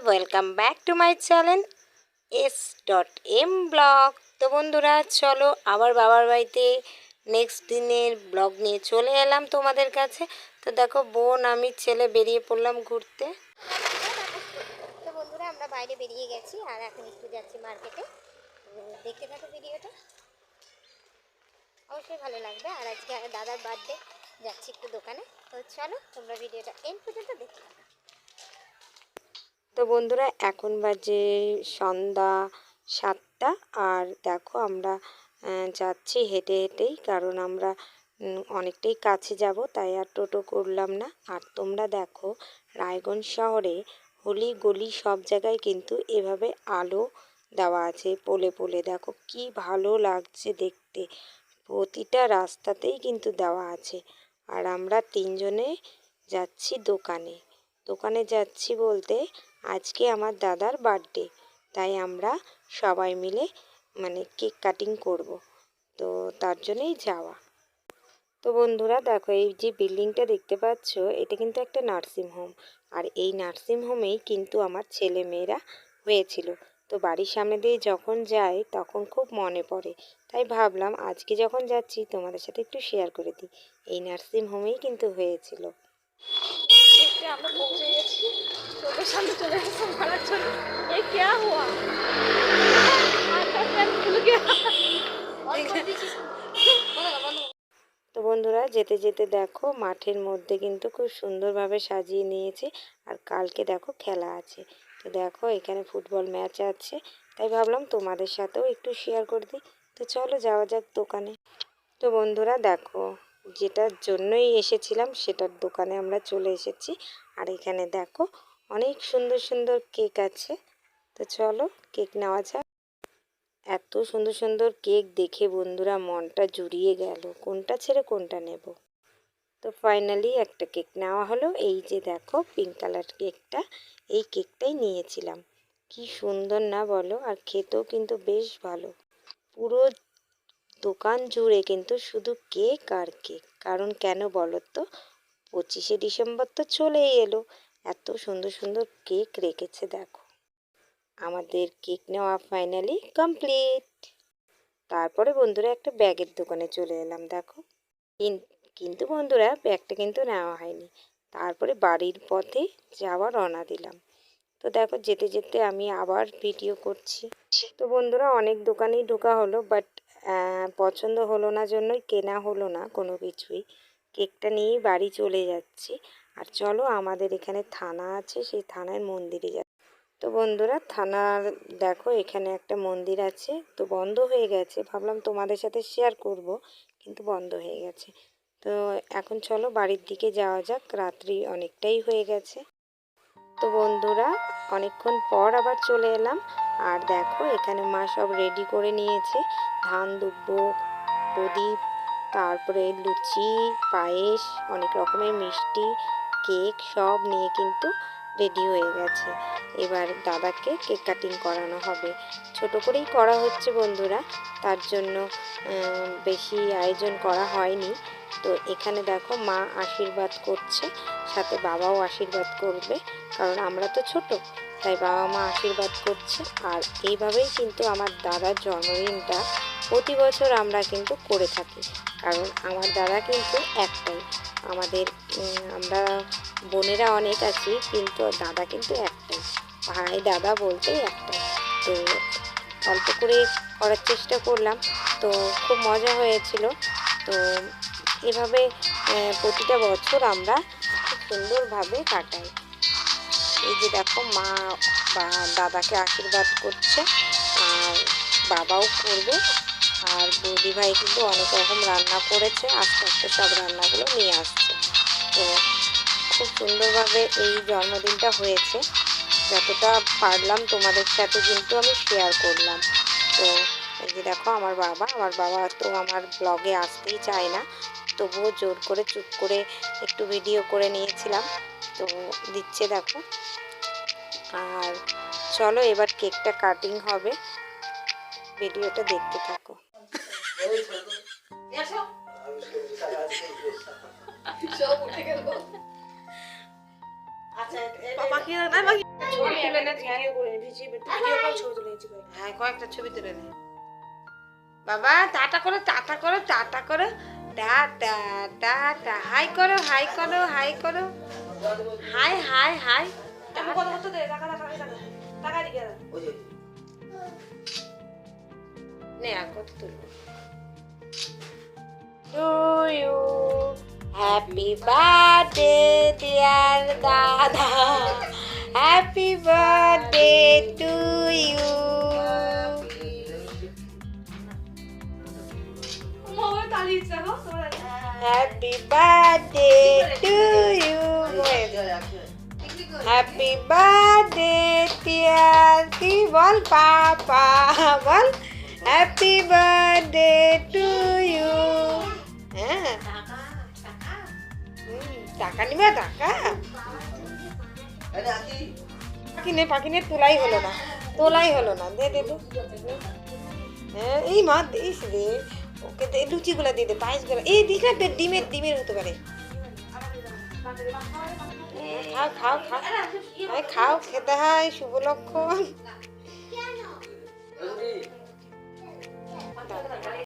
Welcome back to my channel s.m blog. তো বন্ধুরা চলো আবার বাবার বাড়িতে নেক্সট দিনের ব্লগ নিয়ে চলে এলাম তোমাদের কাছে। তো দেখো বোন আমি ছেলে বেরিয়ে পড়লাম ঘুরতে। তো বন্ধুরা আমরা বাইরে বেরিয়ে গেছি আর এখন একটু যাচ্ছি মার্কেটে। দেখতে থাকো ভিডিওটা, অবশ্যই ভালো লাগবে। আর আজকে দাদার বার্থডে, যাচ্ছি একটু দোকানে। তো চলো তোমরা ভিডিওটা এন্ড পর্যন্ত দেখতে থাকো। তো বন্ধুরা এখন বাজে সন্ধ্যা 7টা আর দেখো আমরা যাচ্ছি হেঁটে হেঁটেই, কারণ আমরা অনেকটাই কাছে যাব, তাই আর টোটো করলাম না। আর তোমরা দেখো রায়গঞ্জ শহরে গলি গলি সব জায়গায় কিন্তু এভাবে আলো দেওয়া আছে পোলে পোলে। দেখো কি ভালো লাগছে দেখতে, প্রতিটা রাস্তাতেই কিন্তু দেওয়া আছে। আর আমরা তিনজনে যাচ্ছি দোকানে। দোকানে যাচ্ছি বলতে আজকে আমার দাদার বার্থডে, তাই আমরা সবাই মিলে কেক কাটিং করব, তো তার জন্যই যাওয়া। তো বন্ধুরা দেখো এই যে বিল্ডিংটা দেখতে পাচ্ছ, এটা কিন্তু একটা নার্সিং হোম। আর এই নার্সিং হোমেই কিন্তু আমার ছেলে মেয়েরা হয়েছিল। তো বাড়ির সামনে দিয়ে যখন যাই তখন খুব মনে পড়ে, তাই ভাবলাম আজকে যখন যাচ্ছি তোমাদের সাথে একটু শেয়ার করে দিই। এই নার্সিং হোমেই কিন্তু হয়েছিল। আমরা পৌঁছে গেছি, চোখের সামনে চলে এসেছে মারার জন্য। এই क्या हुआ? তো বন্ধুরা যেতে যেতে দেখো মাঠের মধ্যে কিন্তু খুব সুন্দরভাবে সাজিয়ে নিয়েছে। আর কালকে দেখো খেলা আছে, তো দেখো এখানে ফুটবল ম্যাচ আছে, তাই ভাবলাম তোমাদের সাথেও একটু শেয়ার করে দিই। তো চলো যাওয়া যাক দোকানে। তো বন্ধুরা দেখো যেটার জন্যই এসেছিলাম সেটার দোকানে আমরা চলে এসেছি। আর এখানে দেখো অনেক সুন্দর সুন্দর কেক আছে, তো চলো কেক নেওয়া যাক। এত সুন্দর সুন্দর কেক দেখে বন্ধুরা মনটা জুড়িয়ে গেল, কোনটা ছেড়ে কোনটা নেব। তো ফাইনালি একটা কেক নেওয়া হলো। এই যে দেখো পিঙ্ক কালার কেকটা, এই কেকটাই নিয়েছিলাম। কি সুন্দর না বলো, আর খেতেও কিন্তু বেশ ভালো। পুরো দোকান জুড়ে কিন্তু শুধু কেক আর কেক, কারণ কেন বলো তো, 25শে ডিসেম্বর তো চলেই এলো, এত সুন্দর সুন্দর কেক রেখেছে দেখো। আমাদের কেক নেওয়া ফাইনালি কমপ্লিট। তারপরে বন্ধুরা একটা ব্যাগের দোকানে চলে এলাম দেখো। কিন্তু বন্ধুরা ব্যাগটা কিন্তু নেওয়া হয়নি। তারপরে বাড়ির পথে যাওয়ার রওনা দিলাম। তো দেখো যেতে যেতে আমি আবার ভিডিও করছি। তো বন্ধুরা অনেক দোকানেই ঢোকা হলো, বাট পছন্দ হলো না জন্যই কেনা হলো না কোনো কিছুই। কেকটা নিয়েই বাড়ি চলে যাচ্ছি। আর চলো আমাদের এখানে থানা আছে, সেই থানার মন্দিরে যাচ্ছি। তো বন্ধুরা থানার দেখো এখানে একটা মন্দির আছে, তো বন্ধ হয়ে গেছে, ভাবলাম তোমাদের সাথে শেয়ার করব, কিন্তু বন্ধ হয়ে গেছে। তো এখন চলো বাড়ির দিকে যাওয়া যাক, রাত্রি অনেকটাই হয়ে গেছে। তো বন্ধুরা অনেকক্ষণ পর আবার চলে এলাম। আর দেখো এখানে মা সব রেডি করে নিয়েছে, ধান দুব্বো, প্রদীপ, তারপরে লুচি, পায়েস, অনেক রকমের মিষ্টি, কেক সব নিয়ে কিন্তু রেডি হয়ে গেছে। এবার দাদাকে কেক কাটিং করানো হবে, ছোট করেই করা হচ্ছে বন্ধুরা, তার জন্য বেশি আয়োজন করা হয়নি। তো এখানে দেখো মা আশীর্বাদ করছে, সাথে বাবাও আশীর্বাদ করবে, কারণ আমরা তো ছোট, তাই বাবা মা আশীর্বাদ করছে। আর এইভাবেই কিন্তু আমার দাদার জন্মদিনটা প্রতি বছর আমরা কিন্তু করে থাকি, কারণ আমার দাদা কিন্তু একটাই। আমাদের আমরা বোনেরা অনেক আছি, কিন্তু দাদা কিন্তু একটাই, ভাই দাদা বলতে একটাই। তো অল্প করে করার চেষ্টা করলাম, তো খুব মজা হয়েছিল। তো এভাবে প্রতিটা বছর আমরা খুব সুন্দরভাবে কাটাই। এই যে দেখো মা বা দাদাকে আশীর্বাদ করছে, আর বাবাও করবে। আর বৌদি ভাই কিন্তু অনেক রকম রান্না করেছে, আস্তে আস্তে সব রান্নাগুলো নিয়ে আসছে। তো খুব সুন্দরভাবে এই জন্মদিনটা হয়েছে, যতটা পারলাম তোমাদের সাথে কিন্তু আমি শেয়ার করলাম। তো এই যে দেখো আমার বাবা তো আমার ব্লগে আসতেই চায় না, তবুও জোর করে চুপ করে একটু ভিডিও করে নিয়েছিলাম, তো দিচ্ছে দেখো। আর চলো এবার কেকটা কাটিং হবে, ভিডিওটা দেখতে থাকো। পাখি না পাখি ছবি তুলে নে, ভিডিও করে নে, ভিডিও কল ছবি তুলে নিচ্ছি। হ্যাঁ কয়েকটা ছবি তুলে নে বাবা। টাটা করো টাটা করো টাটা করো, টাটা টাটা, হাই করো হাই করো হাই করো, হাই হাই হাই। কত কত দে টাকা টাকা টাকা টাকা দিকে নে আর কত তুলবো। To you happy birthday dear দাদা, happy birthday to you. Mobile তালিয়েছে গো তোমার happy birthday to you, happy birthday dear, কি বল পাপা বল, হ্যাপি বার্থডে টু ইউ। হ্যাঁ টাকা নিবে, টাকা পাখি নে তোলাই হলো না, তোলাই হলো না, দে দে দে। হ্যাঁ এই মা দিস রে, ওকে দে লুচিগুলো দিয়ে দে, পায়েসগুলো এই দিস না, ডিমের ডিমের হতে পারে। খাও খাও খাও, খাও খেতে হয় শুভ লক্ষণ।